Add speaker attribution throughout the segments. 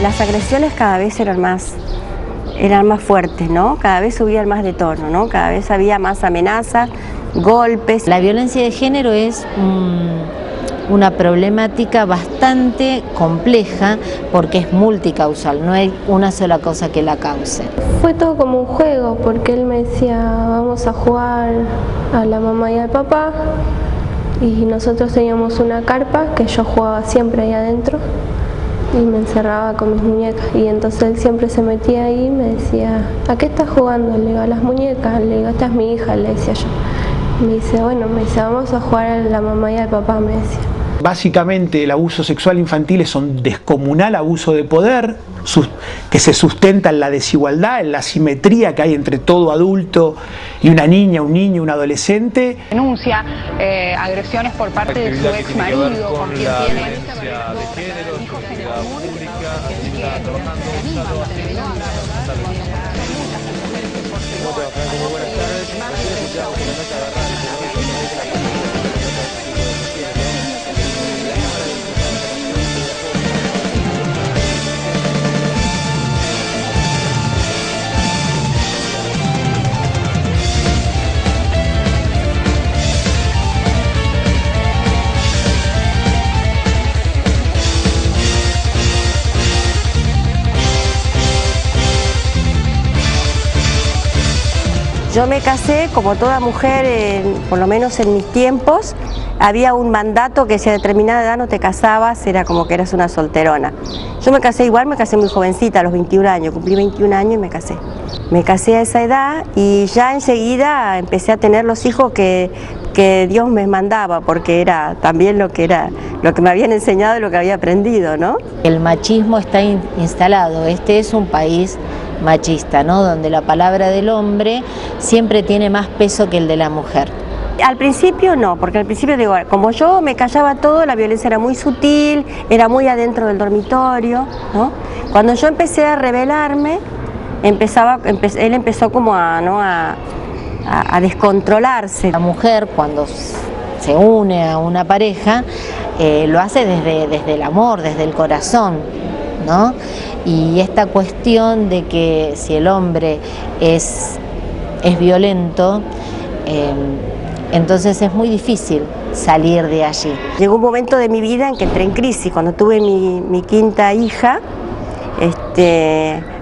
Speaker 1: Las agresiones cada vez eran más fuertes, ¿no? Cada vez subían más de tono, ¿no? Cada vez había más amenazas, golpes.
Speaker 2: La violencia de género es una problemática bastante compleja porque es multicausal, no hay una sola cosa que la cause.
Speaker 3: Fue todo como un juego, porque él me decía, vamos a jugar a la mamá y al papá, y nosotros teníamos una carpa que yo jugaba siempre ahí adentro y me encerraba con mis muñecas, y entonces él siempre se metía ahí y me decía, ¿a qué estás jugando? Le digo, a las muñecas. Le digo, esta es mi hija, le decía yo. Me dice, bueno, vamos a jugar a la mamá y al papá, me decía.
Speaker 4: Básicamente el abuso sexual infantil es un descomunal abuso de poder que se sustenta en la desigualdad, en la asimetría que hay entre todo adulto y una niña, un niño, un adolescente.
Speaker 5: Denuncia agresiones por parte de su ex marido, con quien tiene hijos en el común,
Speaker 1: Yo me casé, como toda mujer, por lo menos en mis tiempos, había un mandato que si a determinada edad no te casabas, era como que eras una solterona. Yo me casé igual, me casé muy jovencita, a los 21 años, cumplí 21 años y me casé. Me casé a esa edad y ya enseguida empecé a tener los hijos que Dios me mandaba, porque era también lo que me habían enseñado y lo que había aprendido, ¿no?
Speaker 2: El machismo está instalado, este es un país machista, ¿no? Donde la palabra del hombre siempre tiene más peso que el de la mujer.
Speaker 1: Al principio no, porque al principio digo, como yo me callaba todo, la violencia era muy sutil, era muy adentro del dormitorio, ¿no? Cuando yo empecé a rebelarme, él empezó como a descontrolarse.
Speaker 2: La mujer, cuando se une a una pareja, lo hace desde el amor, desde el corazón, ¿no? Y esta cuestión de que si el hombre es violento, entonces es muy difícil salir de allí.
Speaker 1: Llegó un momento de mi vida en que entré en crisis. Cuando tuve mi quinta hija,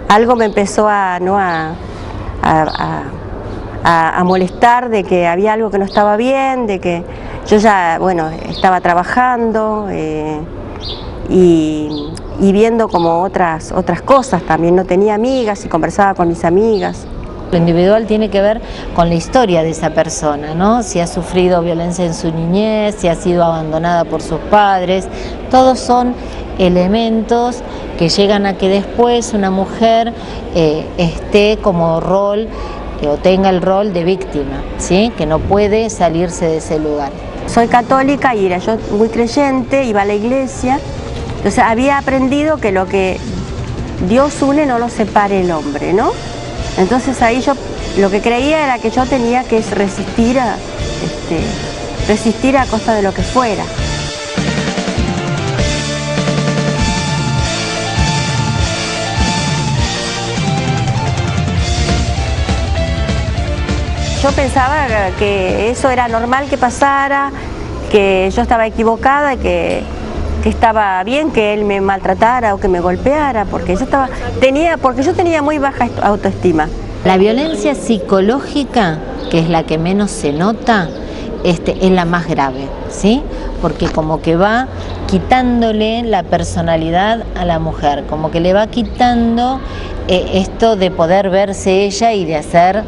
Speaker 1: algo me empezó a molestar, de que había algo que no estaba bien, de que yo ya, bueno, estaba trabajando y viendo como otras cosas también. No tenía amigas y conversaba con mis amigas.
Speaker 2: Lo individual tiene que ver con la historia de esa persona, ¿no? Si ha sufrido violencia en su niñez, si ha sido abandonada por sus padres, todos son elementos que llegan a que después una mujer esté como rol o tenga el rol de víctima, ¿sí? Que no puede salirse de ese lugar.
Speaker 1: Soy católica y era yo muy creyente, iba a la iglesia, entonces había aprendido que lo que Dios une no lo separe el hombre, ¿no? Entonces ahí yo lo que creía era que yo tenía que resistir a costa de lo que fuera. Yo pensaba que eso era normal que pasara, que yo estaba equivocada, que estaba bien que él me maltratara o que me golpeara, porque yo tenía muy baja autoestima.
Speaker 2: La violencia psicológica, que es la que menos se nota, es la más grave, ¿sí? Porque como que va quitándole la personalidad a la mujer, como que le va quitando esto de poder verse ella y de hacer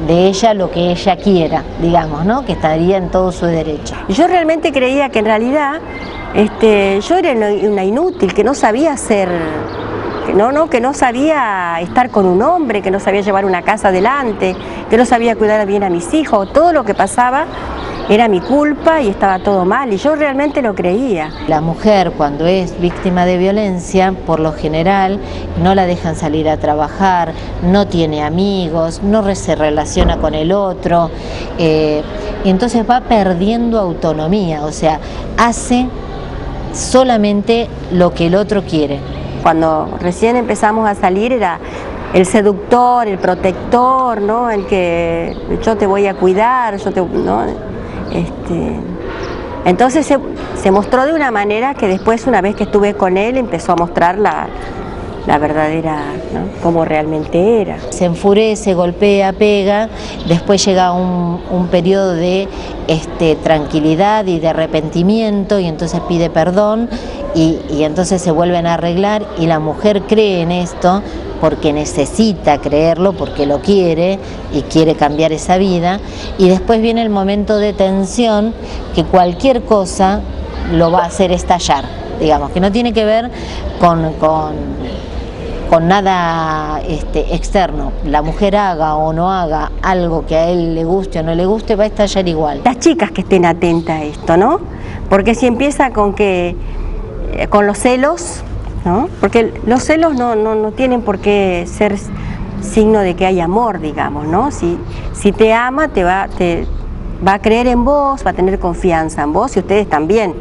Speaker 2: de ella lo que ella quiera, digamos, ¿no? Que estaría en todo su derecho.
Speaker 1: Yo realmente creía que en realidad yo era una inútil, que no sabía hacer, que no sabía estar con un hombre, que no sabía llevar una casa adelante, que no sabía cuidar bien a mis hijos. Todo lo que pasaba era mi culpa y estaba todo mal, y yo realmente lo creía.
Speaker 2: La mujer, cuando es víctima de violencia, por lo general no la dejan salir a trabajar, no tiene amigos, no se relaciona con el otro, y entonces va perdiendo autonomía, o sea, hace solamente lo que el otro quiere.
Speaker 1: Cuando recién empezamos a salir era el seductor, el protector, ¿no? El que yo te voy a cuidar, ¿no? Entonces se mostró de una manera que después, una vez que estuve con él, empezó a mostrar la verdadera, ¿no? Cómo realmente era.
Speaker 2: Se enfurece, golpea, pega, después llega un periodo de tranquilidad y de arrepentimiento, y entonces pide perdón y entonces se vuelven a arreglar, y la mujer cree en esto porque necesita creerlo, porque lo quiere y quiere cambiar esa vida, y después viene el momento de tensión que cualquier cosa lo va a hacer estallar, digamos, que no tiene que ver con nada externo. La mujer haga o no haga algo que a él le guste o no le guste, va a estallar igual.
Speaker 1: Las chicas que estén atentas a esto, ¿no? Porque si empieza con los celos, ¿no? Porque los celos no tienen por qué ser signo de que hay amor, digamos, ¿no? Si te ama, va a creer en vos, va a tener confianza en vos, y ustedes también,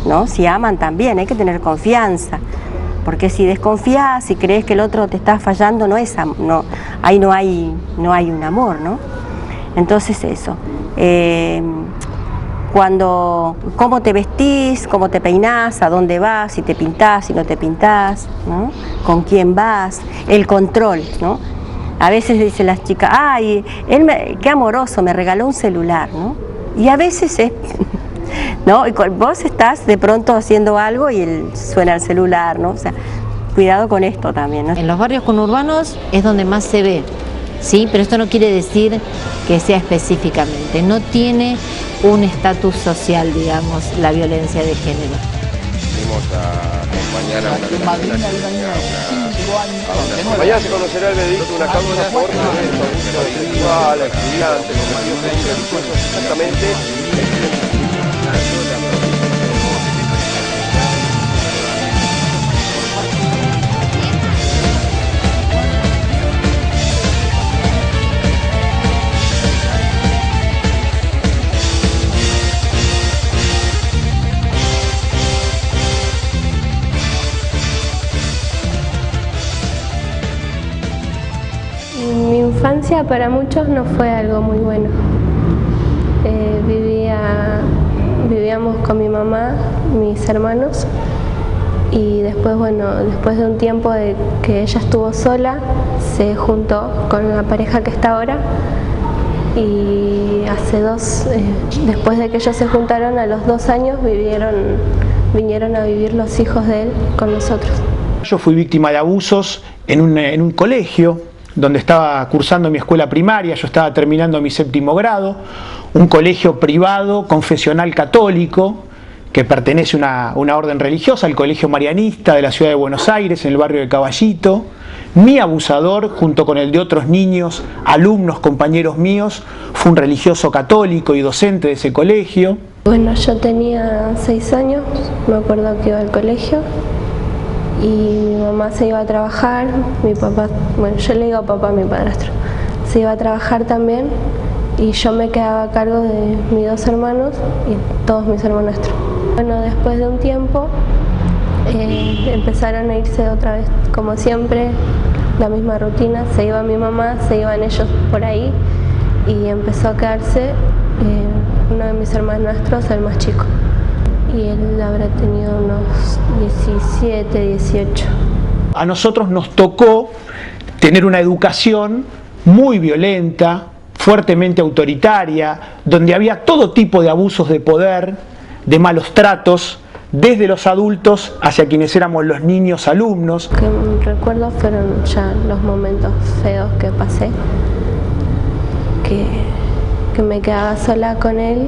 Speaker 1: ¿no? Si aman también, hay que tener confianza. Porque si desconfías y crees que el otro te está fallando, ahí no hay un amor, ¿no? Entonces eso. Cómo te vestís, cómo te peinás, a dónde vas, si te pintás, si no te pintás, ¿no? Con quién vas, el control, ¿no? A veces dicen las chicas, ay, qué amoroso, me regaló un celular, ¿no? Y a veces es... ¿no? Y vos estás de pronto haciendo algo y suena el celular, ¿no? O sea, cuidado con esto también, ¿no?
Speaker 2: En los barrios conurbanos es donde más se ve, ¿sí? Pero esto no quiere decir que sea específicamente, no tiene un estatus social, digamos, la violencia de género.
Speaker 6: Fuimos a acompañar a una madrina de una niña de 5 años. Mañana se conocerá el veredicto de una causa por abuso sexual, estudiantes, exactamente.
Speaker 3: Mi infancia para muchos no fue algo muy bueno. Vivíamos con mi mamá, mis hermanos, y después, después de un tiempo de que ella estuvo sola, se juntó con la pareja que está ahora, y después de que ellos se juntaron, a los 2 años vinieron a vivir los hijos de él con nosotros.
Speaker 4: Yo fui víctima de abusos en un colegio donde estaba cursando mi escuela primaria. Yo estaba terminando mi 7º grado, un colegio privado, confesional católico, que pertenece a una orden religiosa, el Colegio Marianista de la ciudad de Buenos Aires, en el barrio de Caballito. Mi abusador, junto con el de otros niños, alumnos, compañeros míos, fue un religioso católico y docente de ese colegio.
Speaker 3: Bueno, yo tenía 6 años, me acuerdo que iba al colegio, y mi mamá se iba a trabajar, mi papá, yo le digo papá a mi padrastro, se iba a trabajar también, y yo me quedaba a cargo de mis 2 hermanos y todos mis hermanastros. Bueno, después de un tiempo empezaron a irse otra vez, como siempre, la misma rutina, se iba mi mamá, se iban ellos por ahí, y empezó a quedarse uno de mis hermanastros, el más chico. Y él habrá tenido unos 17, 18.
Speaker 4: A nosotros nos tocó tener una educación muy violenta, fuertemente autoritaria, donde había todo tipo de abusos de poder, de malos tratos, desde los adultos hacia quienes éramos los niños alumnos.
Speaker 3: Lo que recuerdo fueron ya los momentos feos que pasé. que me quedaba sola con él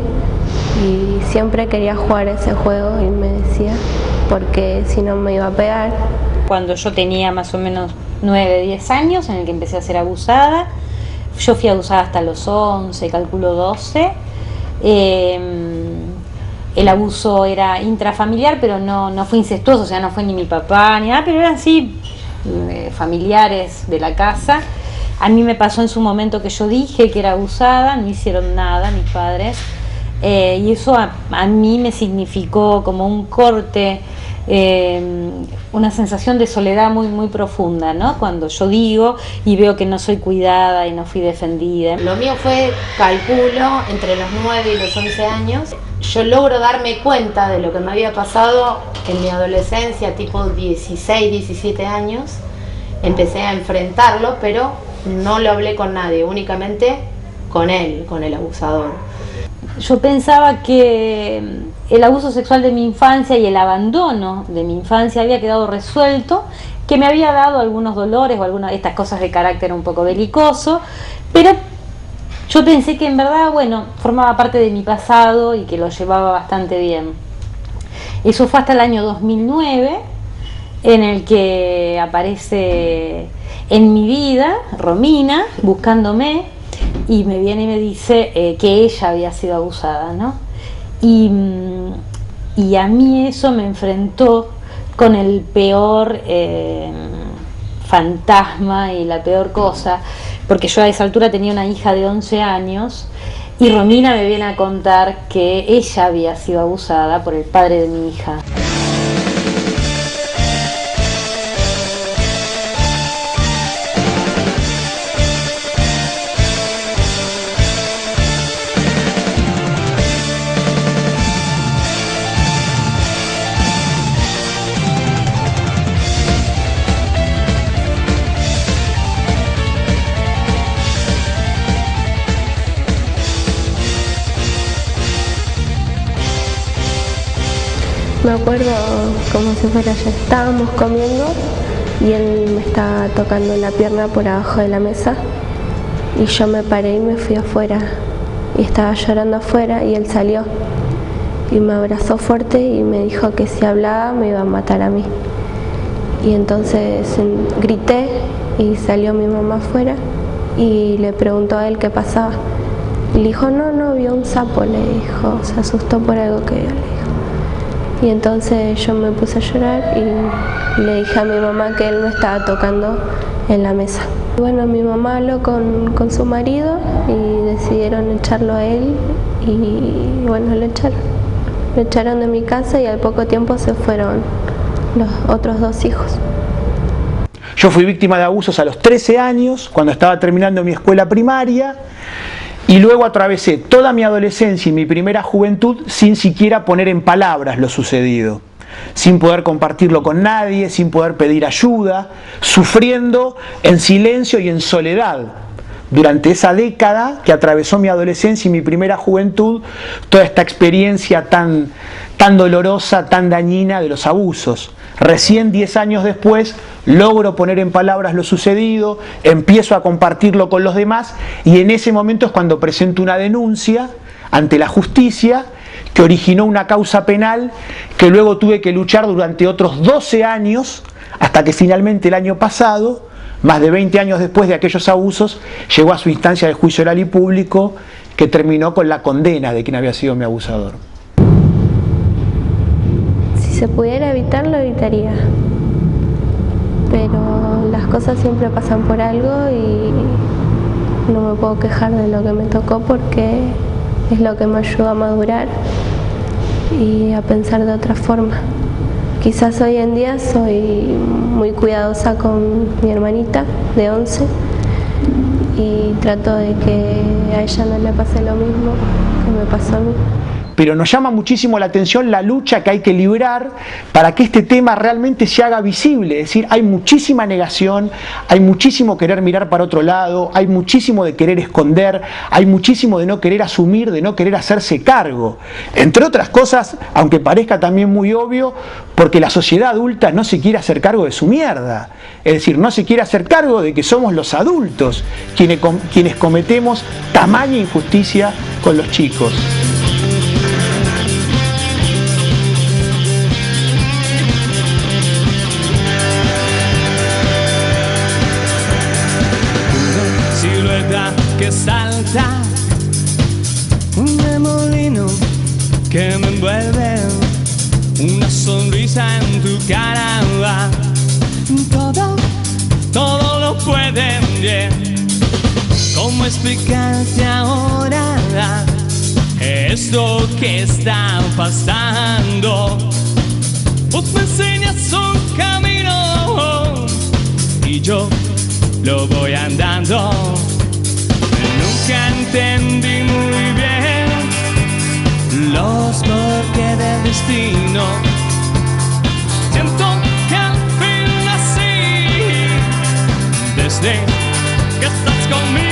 Speaker 3: y siempre quería jugar ese juego y me decía, porque si no me iba a pegar.
Speaker 7: Cuando yo tenía más o menos 9, 10 años, en el que empecé a ser abusada, yo fui abusada hasta los 11, calculo 12. El abuso era intrafamiliar, pero no fue incestuoso, o sea, no fue ni mi papá ni nada, pero eran sí familiares de la casa. A mí me pasó en su momento que yo dije que era abusada, no hicieron nada mis padres, y eso a mí me significó como un corte, una sensación de soledad muy, muy profunda, ¿no? Cuando yo digo y veo que no soy cuidada y no fui defendida.
Speaker 2: Lo mío fue, calculo, entre los 9 y los 11 años. Yo logro darme cuenta de lo que me había pasado en mi adolescencia, tipo 16, 17 años. Empecé a enfrentarlo, pero no lo hablé con nadie, únicamente con él, con el abusador.
Speaker 7: Yo pensaba que el abuso sexual de mi infancia y el abandono de mi infancia había quedado resuelto, que me había dado algunos dolores o algunas de estas cosas de carácter un poco belicoso, pero yo pensé que en verdad, bueno, formaba parte de mi pasado y que lo llevaba bastante bien. Eso fue hasta el año 2009, en el que aparece en mi vida Romina buscándome y me viene y me dice que ella había sido abusada, ¿no? Y a mí eso me enfrentó con el peor fantasma y la peor cosa, porque yo a esa altura tenía una hija de 11 años y Romina me viene a contar que ella había sido abusada por el padre de mi hija.
Speaker 3: Me acuerdo como si fuera ayer. Estábamos comiendo y él me estaba tocando la pierna por abajo de la mesa y yo me paré y me fui afuera y estaba llorando afuera y él salió y me abrazó fuerte y me dijo que si hablaba me iba a matar a mí. Y entonces grité y salió mi mamá afuera y le preguntó a él qué pasaba. Y le dijo, no, vio un sapo, le dijo, se asustó por algo que vio, le dijo. Y entonces yo me puse a llorar y le dije a mi mamá que él me estaba tocando en la mesa. Bueno, mi mamá habló con su marido y decidieron echarlo a él y bueno, lo echaron de mi casa y al poco tiempo se fueron los otros 2 hijos.
Speaker 4: Yo fui víctima de abusos a los 13 años, cuando estaba terminando mi escuela primaria, y luego atravesé toda mi adolescencia y mi primera juventud sin siquiera poner en palabras lo sucedido, sin poder compartirlo con nadie, sin poder pedir ayuda, sufriendo en silencio y en soledad. Durante esa década que atravesó mi adolescencia y mi primera juventud, toda esta experiencia tan dolorosa, tan dañina de los abusos. Recién 10 años después logro poner en palabras lo sucedido, empiezo a compartirlo con los demás y en ese momento es cuando presento una denuncia ante la justicia que originó una causa penal que luego tuve que luchar durante otros 12 años hasta que finalmente el año pasado, más de 20 años después de aquellos abusos, llegó a su instancia de juicio oral y público que terminó con la condena de quien había sido mi abusador.
Speaker 3: Si se pudiera evitar, lo evitaría. Pero las cosas siempre pasan por algo y no me puedo quejar de lo que me tocó porque es lo que me ayudó a madurar y a pensar de otra forma. Quizás hoy en día soy muy cuidadosa con mi hermanita de 11 y trato de que a ella no le pase lo mismo que me pasó a mí.
Speaker 4: pero nos llama muchísimo la atención la lucha que hay que librar para que este tema realmente se haga visible. Es decir, hay muchísima negación, hay muchísimo querer mirar para otro lado, hay muchísimo de querer esconder, hay muchísimo de no querer asumir, de no querer hacerse cargo. Entre otras cosas, aunque parezca también muy obvio, porque la sociedad adulta no se quiere hacer cargo de su mierda. Es decir, no se quiere hacer cargo de que somos los adultos quienes cometemos tamaña injusticia con los chicos.
Speaker 8: Silueta que salta, un remolino que me envuelve, una sonrisa en tu cara. Todo lo pueden ver. ¿Cómo explicarte ahora esto que está pasando? Vos me enseñas un camino y yo lo voy andando. Nunca entendí muy bien los porqués del destino. Siento que al fin nací desde que estás conmigo.